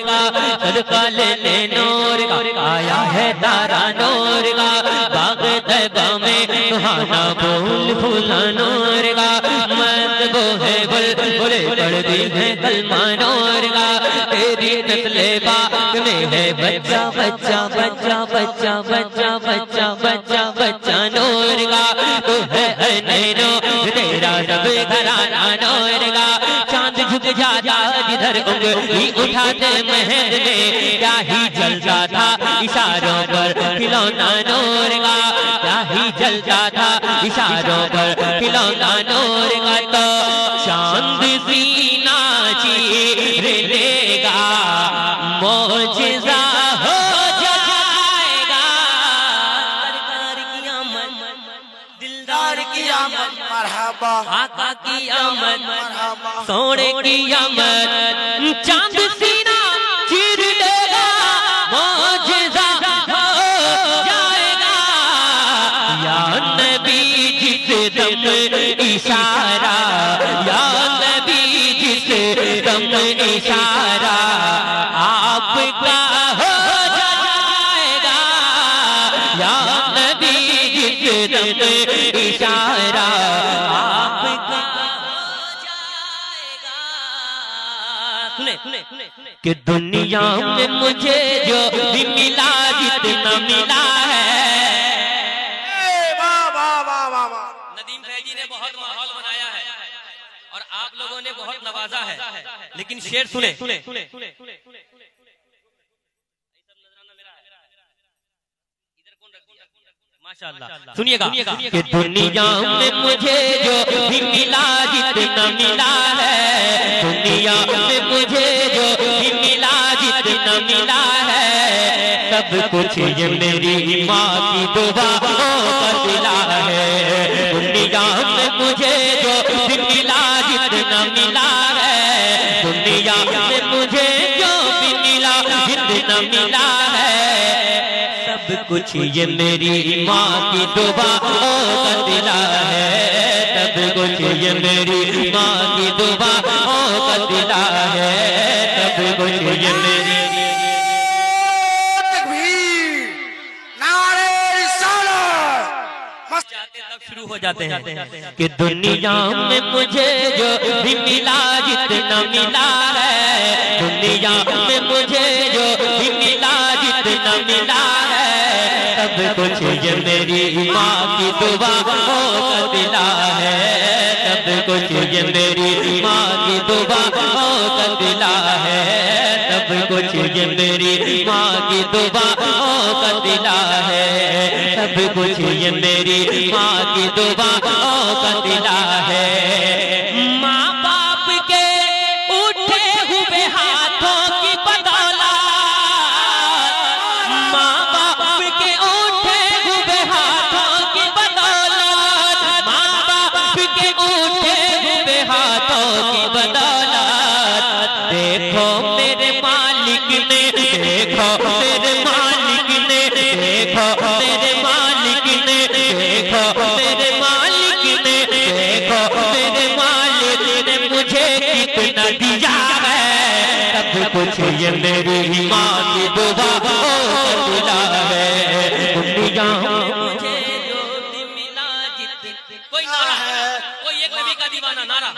کا صدقہ لینے نور کا آیا ہے تارا نور کا باغ طیبہ میں سہانا پھول پھولا نور کا مست وہ ہے بلبلیں پڑھتی ہیں کلمہ نور کا تیری نسل پاک میں ہے بچہ بچہ بچہ بچہ بچہ بچہ بچہ بچہ نور کا تو ہے نینو تیرا سب گھرانہ نور کا چاند جھک جاتا جدھر انگلی اٹھاتے مہد میں کیا ہی جلتا تھا اشاروں پر کھلونا نور کا کیا ہی جلتا تھا اشاروں پر کھلونا نور کا تو چاند سینہ چیر لے گا معجزہ ہو جائے گا سرکار کی آمد دلدار کی آمد مرحبا آقا کی آمد سونے کی آمد چاند سینہ چیر لے گا معجزہ ہو جائے گا یا نبی جس دم اشارہ یا نبی جس دم اشارہ آپ کا ہو جائے گا یا نبی جس دم اشارہ آپ کا ہو جائے گا کہ دنیا میں مجھے جو بھی ملا جتنا ملا ہے ندیم فیضی نے بہت ماحول بنایا ہے اور آپ لوگوں نے بہت نوازا ہے لیکن شعر سنیں سنیے گا کہ دنیا میں مجھے جو بھی ملا جتنا ملا ہے دنیا میں مجھے جو بھی ملا جتنا ملا ہے سب کچھ یہ میری ماں کی دعاؤں کا صلہ ہے دنیا میں مجھے جو بھی ملا جتنا ملا ہے دنیا میں مجھے جو بھی ملا جتنا ملا ہے سب کچھ یہ میری ماں کی دعاؤں کا صلہ ہے سب کچھ یہ میری ماں کی دعاؤں کا صلہ ہے سب کچھ یہ میری شروع ہو جاتے ہیں کہ دنیا میں مجھے جو بھی ملا جتنا ملا ہے دنیا میں مجھے جو بھی ملا جتنا ملا ہے سب کچھ یہ میری ماں کی دعاؤں کا صلہ ہے سب کچھ یہ میری ماں کی دعاؤں کا صلہ ہے سب کچھ یہ میری ماں کی دعاؤں کا صلہ ہے سب کچھ یہ میری ماں کی دعاؤں کا صلہ ہے ماں باپ کے اٹھے ہوئے ہاتھوں کی بدولت ماں باپ کے اٹھے ہوئے ہاتھوں کی بدولت ماں باپ کے اٹھے ہوئے ہاتھوں کی بدولت دیکھو میرے مالک نے دیکھو میرے مالک نے دیکھو میرے مالک نے دیکھو میرے مالک نے دیکھو میرے مالک نے مجھے کتنا دیا ہے سب کچھ یہ میری ماں کی دعاؤں کا صلہ ہے دنیا مجھے جو بھی ملا جتنا کوئی نعرہ کوئی ایک نبی کا دیوانہ نعرہ